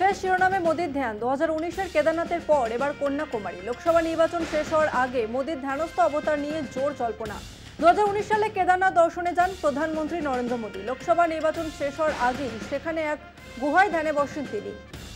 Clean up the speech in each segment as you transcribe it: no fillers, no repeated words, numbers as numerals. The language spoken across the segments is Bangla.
ফের শিরোনামে মোদির ধ্যান। 2019-এর কেদারনাথের পর এবার কন্যাকুমারী। লোকসভা নির্বাচন শেষ হওয়ার আগে মোদির ধ্যানস্থ অবতার নিয়ে জোর জল্পনা। 2019 সালে কেদারনাথ দর্শনে যান প্রধানমন্ত্রী নরেন্দ্র মোদী। লোকসভা নির্বাচন শেষ হওয়ার আগেই সেখানে এক গুহায় ধ্যানে বসেন তিনি।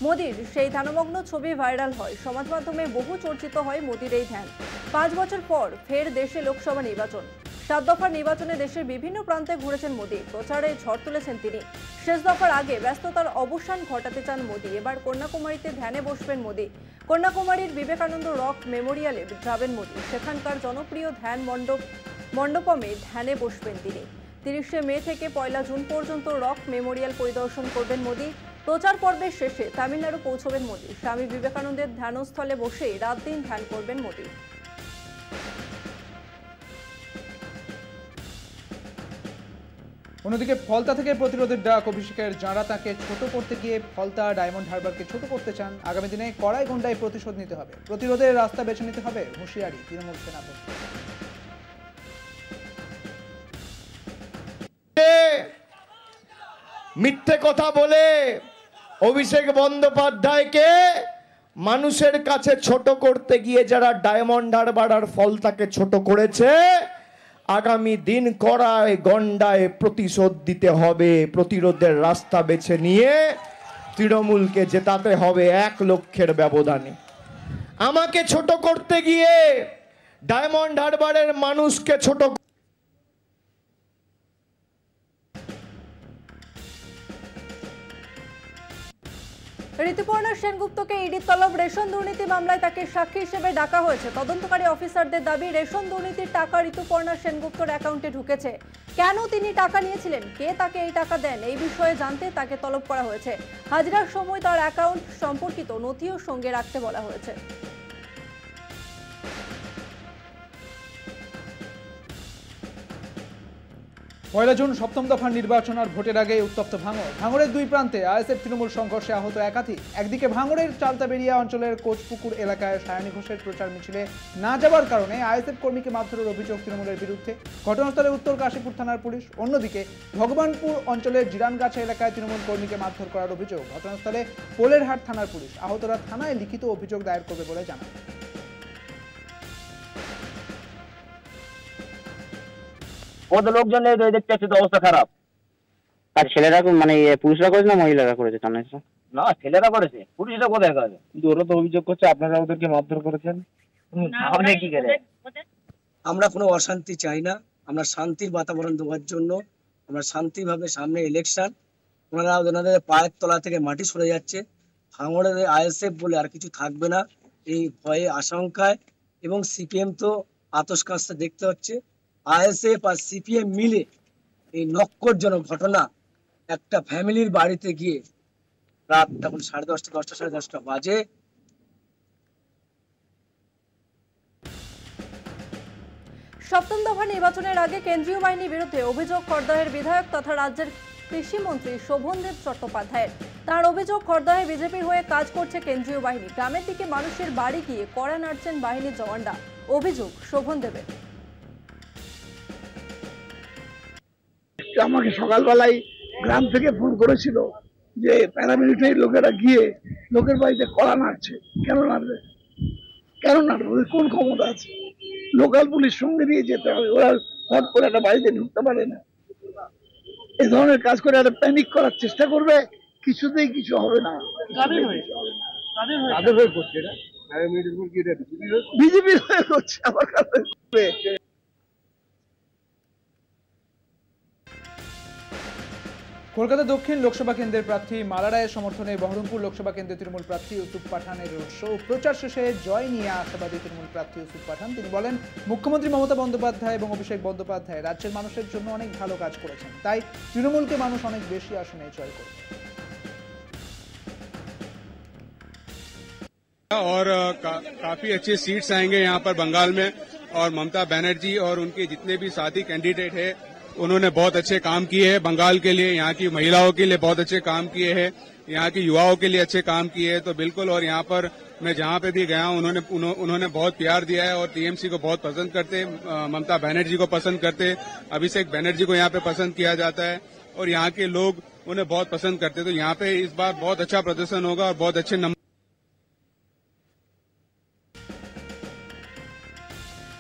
মোদির সেই ধ্যানমগ্ন ছবি ভাইরাল হয়, সমাজ মাধ্যমে বহু চর্চিত হয় মোদির এই ধ্যান। 5 বছর পর ফের দেশে লোকসভা নির্বাচন। 7 দফার নির্বাচনে দেশের বিভিন্ন প্রান্তে ঘুরেছেন মোদি, প্রচারে ঝড় তুলেছেন তিনি। শেষ দফার আগে ব্যস্ততার অবসান ঘটাতে চান মোদি। এবার কন্যাকুমারীতে ধ্যানে বসবেন মোদি। কন্যাকুমারীর বিবেকানন্দ রক মেমোরিয়ালে যাবেন মোদি। সেখানকার জনপ্রিয় ধ্যান মণ্ডপমে ধ্যানে বসবেন তিনি। 30শে মে থেকে 1 জুন পর্যন্ত রক মেমোরিয়াল পরিদর্শন করবেন মোদি। প্রচার পর্বের শেষে তামিলনাড়ু পৌঁছবেন মোদি। স্বামী বিবেকানন্দের ধ্যানস্থলে বসে রাত দিন ধ্যান করবেন মোদি। অন্যদিকে ফলতা থেকে প্রতিরোধের ডাক অভিষেকের। যাঁরা তাকে ছোট করতে গিয়ে ফলতা ডায়মন্ড হারবারকে ছোট করতে চান, আগামী দিনে কড়াই গন্ডায় প্রতিশোধ নিতে হবে, প্রতিরোধের রাস্তা বেছে নিতে হবে, হুঁশিয়ারি তৃণমূল সেনাপতি। মিথ্যে কথা বলে অভিষেক বন্দ্যোপাধ্যায়কে মানুষের কাছে ছোট করতে গিয়ে যারা ডায়মন্ড হারবার আর ফলতাকে ছোট করেছে, আগামী দিন কড়ায় গন্ডায় প্রতিশোধ দিতে হবে। প্রতিরোধের রাস্তা বেছে নিয়ে তৃণমূলকে জেতাতে হবে 1 লক্ষের ব্যবধানে। আমাকে ছোট করতে গিয়ে ডায়মন্ড হারবারের মানুষকে ছোট ঋতুপর্ণা সেনগুপ্তকে ইডি তলব। রেশন দুর্নীতি মামলায় তাকে সাক্ষী হিসেবে ডাকা হয়েছে। তদন্তকারী অফিসারদের দাবি, রেশন দুর্নীতির টাকা ঋতুপর্ণা সেনগুপ্তর অ্যাকাউন্টে ঢুকেছে। কেন তিনি টাকা নিয়েছিলেন, কে তাকে এই টাকা দেন, এই বিষয়ে জানতে তাকে তলব করা হয়েছে। হাজিরার সময় তার অ্যাকাউন্ট সম্পর্কিত নথিও সঙ্গে রাখতে বলা হয়েছে। 1 জুন 7ম দফার নির্বাচন আর ভোটের আগে উত্তপ্ত ভাঙড়। ভাঙড়ের 2 প্রান্তে আইএসএফ তৃণমূল সংঘর্ষে আহত একাধিক। একদিকে ভাঙড়ের চালতাবেড়িয়া অঞ্চলের কোচপুকুর এলাকায় সায়নী ঘোষের প্রচার মিছিলে না যাওয়ার কারণে আইএসএফ কর্মীকে মারধরের অভিযোগ তৃণমূলের বিরুদ্ধে। ঘটনাস্থলে উত্তর কাশীপুর থানার পুলিশ। অন্যদিকে ভগবানপুর অঞ্চলের জিরানগাছা এলাকায় তৃণমূল কর্মীকে মারধর করার অভিযোগ। ঘটনাস্থলে পোলেরহাট থানার পুলিশ। আহতরা থানায় লিখিত অভিযোগ দায়ের করবে বলে জানায়। কত লোকজন দেখতে পাচ্ছি তো, অবস্থা খারাপ। আর ছেলেরা মানে পুরুষরা করেছে না মহিলারা করেছে? না, ছেলেরা করেছে, পুরুষরা কোথায় করেছে? কিন্তু ওরা তো অভিযোগ করছে আপনারা ওদেরকে মারধর করেছেন। কি করে? আমরা কোনো অশান্তি চাই না, আমরা শান্তির বাতাবরণ দেওয়ার জন্য আমরা শান্তিভাবে, সামনে ইলেকশন, ওনাদের পায়ের তলা থেকে মাটি সরে যাচ্ছে। ভাঙড়ের আইএসএফ বলে আর কিছু থাকবে না এই ভয়ে, আশঙ্কায়। এবং সিপিএম তো আতস কাজটা দেখতে হচ্ছে। আইএসএফ আর সিপিএম মিলে এই নক্করজনক ঘটনা, একটা ফ্যামিলির বাড়িতে গিয়ে রাত তখন 10:30, 10:30 বাজে। সপ্তম দফা নির্বাচনের আগে কেন্দ্রীয় বাহিনীর বিরুদ্ধে অভিযোগ খড়দহের বিধায়ক তথা রাজ্যের কৃষিমন্ত্রী শোভনদেব চট্টোপাধ্যায়ের। তার অভিযোগ, খড়দহে বিজেপির হয়ে কাজ করছে কেন্দ্রীয় বাহিনী। গ্রামের দিকে মানুষের বাড়ি গিয়ে কড়া নাড়ছেন বাহিনীর জওয়ানরা। অভিযোগ শোভনদেবের। আমাকে সকালবেলায় গ্রাম থেকে ফোন করেছিল যে প্যারামিলিটারি লোকেরা গিয়ে লোকের বাড়িতে কড়া নাড়ছে। কেন নাড়বে, কেন নাড়বে? ওদের কোন ক্ষমতা আছে? লোকাল পুলিশ সঙ্গে দিয়ে যেতে হবে, ওরা হট করে একটা বাড়িতে ঢুকতে পারে না। এ ধরনের কাজ করে একটা প্যানিক করার চেষ্টা করবে, কিছুতেই কিছু হবে না। বিজেপি করছে আমার কাছে। কলকাতা দক্ষিণ লোকসভা কেন্দ্রের প্রার্থী মালা রায়ের সমর্থনে বহরমপুর লোকসভা কেন্দ্রের তৃণমূল প্রার্থী ইউসুফ পাঠানের রোড শো। প্রচার শেষে জয় নিয়ে আশাবাদী তৃণমূল প্রার্থী ইউসুফ পাঠান। তিনি বলেন, মুখ্যমন্ত্রী মমতা বন্দ্যোপাধ্যায় এবং অভিষেক বন্দ্যোপাধ্যায় রাজ্যের মানুষের জন্য অনেক ভালো কাজ করেছেন, তাই তৃণমূলকে মানুষ অনেক বেশি আসনে জয় করবে। और काफी अच्छे सीट्स आएंगे यहाँ पर बंगाल में, और ममता बनर्जी और उनके जितने भी साथी कैंडिडेट हैं उन्होंने बहुत अच्छे काम किए हैं बंगाल के लिए, यहाँ की महिलाओं के लिए बहुत अच्छे काम किए हैं, यहाँ की युवाओं के लिए अच्छे काम किए हैं। तो बिल्कुल, और यहाँ पर मैं जहाँ पे भी गया हूँ उन्होंने बहुत प्यार दिया है और टीएमसी को बहुत पसंद करते, ममता बनर्जी को पसंद करते, अभिषेक बनर्जी को यहाँ पे पसंद किया जाता है। और यहाँ के लोग उन्हें बहुत पसंद करते हैं। तो यहाँ पे इस बार बहुत अच्छा प्रदर्शन होगा और बहुत अच्छे नंबर।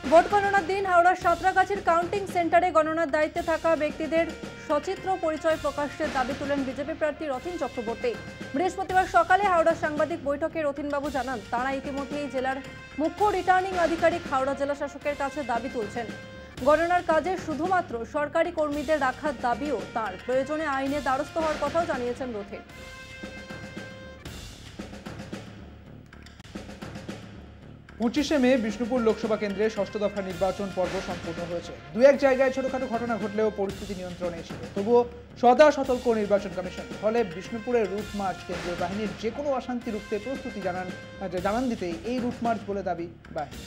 ভোট গণনার দিন হাওড়ার সাঁতরাগাছির কাউন্টিং সেন্টারে গণনার দায়িত্বে থাকা ব্যক্তিদের সচিত্র পরিচয় প্রকাশের দাবি তুলেন বিজেপি প্রার্থী রথীন চক্রবর্তী। বৃহস্পতিবার সকালে হাওড়ার সাংবাদিক বৈঠকে রথীনবাবু জানান, তাঁরা ইতিমধ্যেই জেলার মুখ্য রিটার্নিং আধিকারিক হাওড়া জেলা শাসকের কাছে দাবি তুলছেন। গণনার কাজে শুধুমাত্র সরকারি কর্মীদের রাখার দাবিও তাঁর, প্রয়োজনে আইনে দ্বারস্থ হওয়ার কথাও জানিয়েছেন রথীন। 25শে মে বিষ্ণুপুর লোকসভা কেন্দ্রে ষষ্ঠ দফা নির্বাচন পর্ব সম্পূর্ণ হয়েছে। দু এক জায়গায় ছোটখাটো ঘটনা ঘটলেও পরিস্থিতি নিয়ন্ত্রণে ছিল। তবুও সদা সতর্ক নির্বাচন কমিশন। ফলে বিষ্ণুপুরের রুট মার্চ কেন্দ্রীয় বাহিনীর যে কোনো অশান্তি রুখতে প্রস্তুতি জানান দিতেই এই রুট মার্চ বলে দাবি বাহিনী।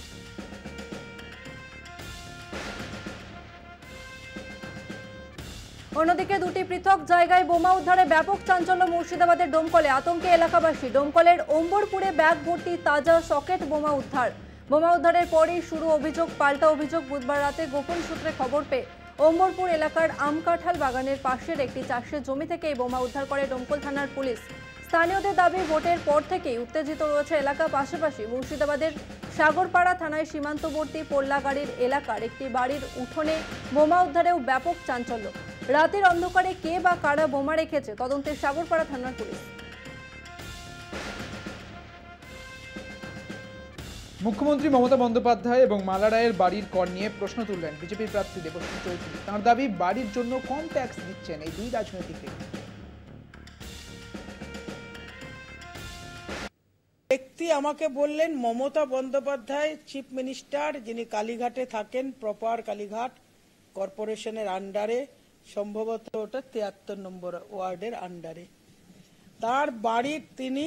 অন্যদিকে দুটি পৃথক জায়গায় বোমা উদ্ধারে ব্যাপক চাঞ্চল্য মুর্শিদাবাদের ডোমকলে। আতঙ্কে এলাকাবাসী। ডোমকলের অম্বরপুরে ব্যাগ ভর্তি তাজা সকেট বোমা উদ্ধার। বোমা উদ্ধারের পরই শুরু অভিযোগ পাল্টা অভিযোগ। বুধবার রাতে গোপন সূত্রে খবর পেয়ে অম্বরপুর এলাকার আমকাঠাল বাগানের পাশের একটি চাষের জমি থেকে এই বোমা উদ্ধার করে ডোমকল থানার পুলিশ। স্থানীয়দের দাবি, ভোটের পর থেকেই উত্তেজিত রয়েছে এলাকা। পাশাপাশি মুর্শিদাবাদের সাগরপাড়া থানায় সীমান্তবর্তী পোল্লাগাড়ির এলাকার একটি বাড়ির উঠোনে বোমা উদ্ধারেও ব্যাপক চাঞ্চল্য। রাতের অন্ধকারে কে বা কারা বোমা রেখেছে তদন্তে সাগরপাড়া থানার পুলিশ। মুখ্যমন্ত্রী মমতা বন্দ্যোপাধ্যায় এবং মালা রায়ের বাড়ির কর নিয়ে প্রশ্ন তুললেন বিজেপির প্রার্থী দেবশ্রী চৌধুরী। তাঁর দাবি, বাড়ির জন্য কম ট্যাক্স দিচ্ছেন এই দুই রাজনৈতিক ব্যক্তি। আমাকে বললেন মমতা বন্দ্যোপাধ্যায় চিফ মিনিস্টার, যিনি কালীঘাটে থাকেন, প্রপার কালীঘাট কর্পোরেশনের আন্ডারে, সম্ভবত ওটা 73 নম্বর ওয়ার্ডের আন্ডারে, তার বাড়ির তিনি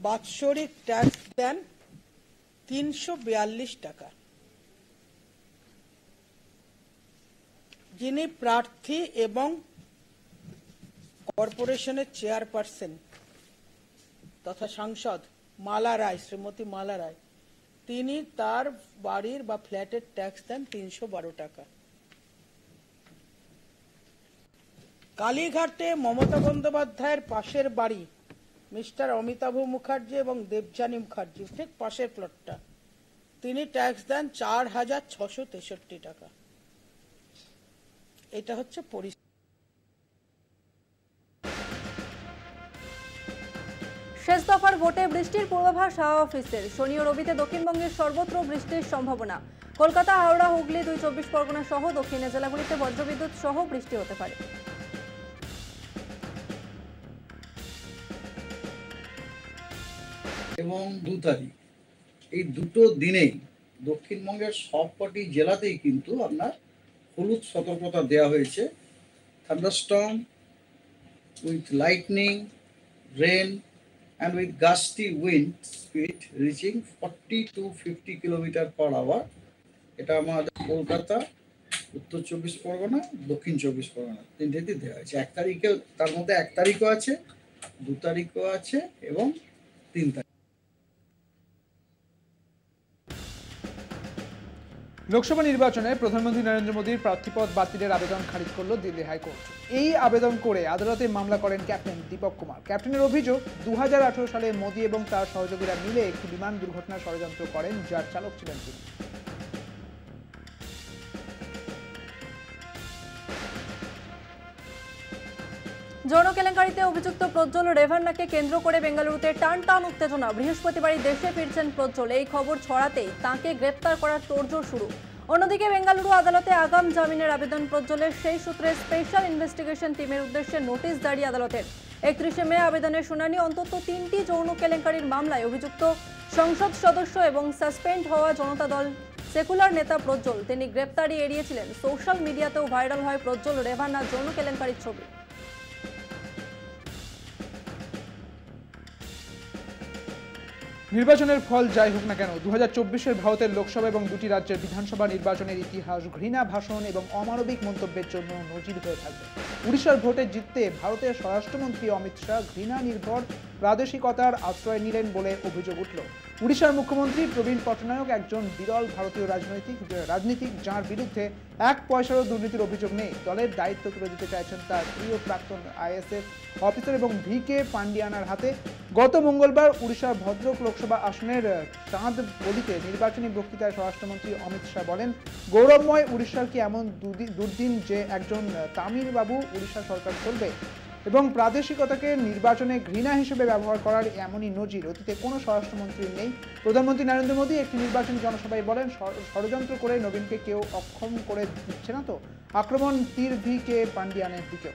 বাৎসরিক ট্যাক্স দেন 342 টাকা। যিনি প্রার্থী এবং কর্পোরেশনের চেয়ারপারসন তথা সাংসদ মালা রায়, শ্রীমতী মালা রায়, তিনি তার বাড়ির বা ফ্ল্যাটের ট্যাক্স দেন 312 টাকা। কালীঘাটে মমতা বন্দ্যোপাধ্যায়ের পাশের বাড়ি মিস্টার অমিতাভ মুখার্জি এবং দেবযানী মুখার্জি, ঠিক পাশের প্লটটা, তিনি ট্যাক্স দেন 4663 টাকা। এটা হচ্ছে পরিস্থিতি। শেষ দফার ভোটে বৃষ্টির পূর্বাভাস হাওয়া অফিসের। শনি ও রবিতে দক্ষিণবঙ্গের সর্বত্র বৃষ্টির সম্ভাবনা। কলকাতা, হাওড়া, হুগলি, 2 24 পরগনা সহ দক্ষিণের জেলাগুলিতে বজ্রবিদ্যুৎ সহ বৃষ্টি হতে পারে। এবং 2 তারিখ, এই দুটো দিনেই দক্ষিণবঙ্গের সবকটি জেলাতেই কিন্তু আপনার হলুদ সতর্কতা দেওয়া হয়েছে। Thunderstorm with lightning, rain and with gusty wind speed reaching 40 to 50 km/h। এটা আমাদের কলকাতা, উত্তর 24 পরগনা, দক্ষিণ 24 পরগনা তিনটেতে দেওয়া হয়েছে। 1 তারিখে, তার মধ্যে 1 তারিখও আছে, 2 তারিখও আছে এবং 3 তারিখ। লোকসভা নির্বাচনে প্রধানমন্ত্রী নরেন্দ্র মোদীর প্রার্থীপদ বাতিলের আবেদন খারিজ করল দিল্লি হাইকোর্ট। এই আবেদন করে আদালতে মামলা করেন ক্যাপ্টেন দীপক কুমার। ক্যাপ্টেনের অভিযোগ, 2018 সালে মোদী এবং তার সহযোগীরা মিলে একটি বিমান দুর্ঘটনার ষড়যন্ত্র করেন, যার চালক ছিলেন তিনি। যৌন কেলেঙ্কারিতে অভিযুক্ত প্রজ্জ্বল রেভান্নাকে কেন্দ্র করে বেঙ্গালুরুতে টান টান উত্তেজনা। বৃহস্পতিবারই দেশে ফিরছেন প্রজ্জ্বল। এই খবর ছড়াতেই তাঁকে গ্রেপ্তার করার তোড়জোড় শুরু। অন্যদিকে বেঙ্গালুরু আদালতে আগাম জামিনের আবেদন প্রজ্জ্বলের। সেই সূত্রে স্পেশাল ইনভেস্টিগেশন টিমের উদ্দেশ্যে নোটিশ জারি আদালতের। 31শে মে আবেদনের শুনানি। অন্তত 3টি যৌন কেলেঙ্কারির মামলায় অভিযুক্ত সংসদ সদস্য এবং সাসপেন্ড হওয়া জনতা দল সেকুলার নেতা প্রজ্জ্বল। তিনি গ্রেপ্তারি এড়িয়েছিলেন। সোশ্যাল মিডিয়াতেও ভাইরাল হয় প্রজ্জ্বল রেভান্নার যৌন কেলেঙ্কারির ছবি। নির্বাচনের ফল যাই হোক না কেন, 2024-এর ভারতের লোকসভা এবং 2টি রাজ্যের বিধানসভা নির্বাচনের ইতিহাস ঘৃণা ভাষণ এবং অমানবিক মন্তব্যের জন্য নজির হয়ে থাকবে। উড়িষ্যার ভোটে জিততে ভারতের স্বরাষ্ট্রমন্ত্রী অমিত শাহ ঘৃণা নির্ভর প্রাদেশিকতার আশ্রয় নিলেন বলে অভিযোগ উঠল। উড়িষ্যার মুখ্যমন্ত্রী প্রবীণ পটনায়ক একজন বিরল ভারতীয় রাজনীতিক যার বিরুদ্ধে এক পয়সারও দুর্নীতির অভিযোগ নেই। দলের দায়িত্ব তুলে দিতে চাইছেন তার প্রিয় প্রাক্তন আইএসএফ অফিসার এবং ভিকে পান্ডিয়ানার হাতে। গত মঙ্গলবার উড়িষ্যার ভদ্রক লোকসভা আসনের চাঁদবলিতে নির্বাচনী বক্তৃতায় স্বরাষ্ট্রমন্ত্রী অমিত শাহ বলেন, গৌরবময় উড়িষ্যার কি এমন দুর্দিন যে একজন তামিল বাবু উড়িষ্যা সরকার চলবে এবং প্রাদেশিকতাকে নির্বাচনে ঘৃণা হিসেবে ব্যবহার করার এমনই নজির অতীতে কোনো স্বরাষ্ট্রমন্ত্রীর নেই। প্রধানমন্ত্রী নরেন্দ্র মোদী একটি নির্বাচনী জনসভায় বলেন, ষড়যন্ত্র করে নবীনকে কেউ অক্ষম করে দিচ্ছে না তো? আক্রমণ তীর ভিকে পান্ডিয়ানের দিকেও।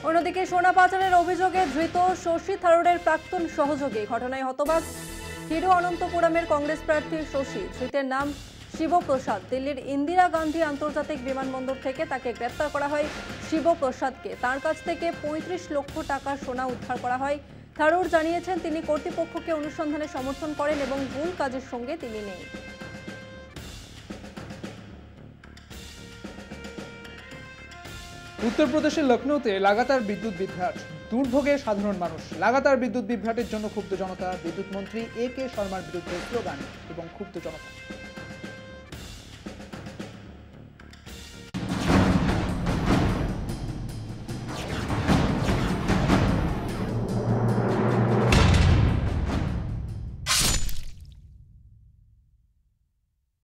অন্যদিকে সোনা পাচারের অভিযোগে ধৃত শশী থারুরের প্রাক্তন সহযোগী। ঘটনায় হতবাক হিরো অনন্তপুরমের কংগ্রেস প্রার্থী শশী। ধৃতের নাম শিবপ্রসাদ। দিল্লির ইন্দিরা গান্ধী আন্তর্জাতিক বিমানবন্দর থেকে তাকে গ্রেপ্তার করা হয়। শিবপ্রসাদকে তার কাছ থেকে ৩৫ লক্ষ টাকার সোনা উদ্ধার করা হয়। থারুর জানিয়েছেন তিনি কর্তৃপক্ষকে অনুসন্ধানে সমর্থন করেন এবং ভুল কাজের সঙ্গে তিনি নেই। উত্তরপ্রদেশের লখনৌতে লাগাতার বিদ্যুৎ বিভ্রাট, দুর্ভোগে সাধারণ মানুষ। লাগাতার বিদ্যুৎ বিভ্রাটের জন্য ক্ষুব্ধ জনতা, বিদ্যুৎ মন্ত্রী এ কে শর্মার বিরুদ্ধে স্লোগান এবং ক্ষুব্ধ জনতা।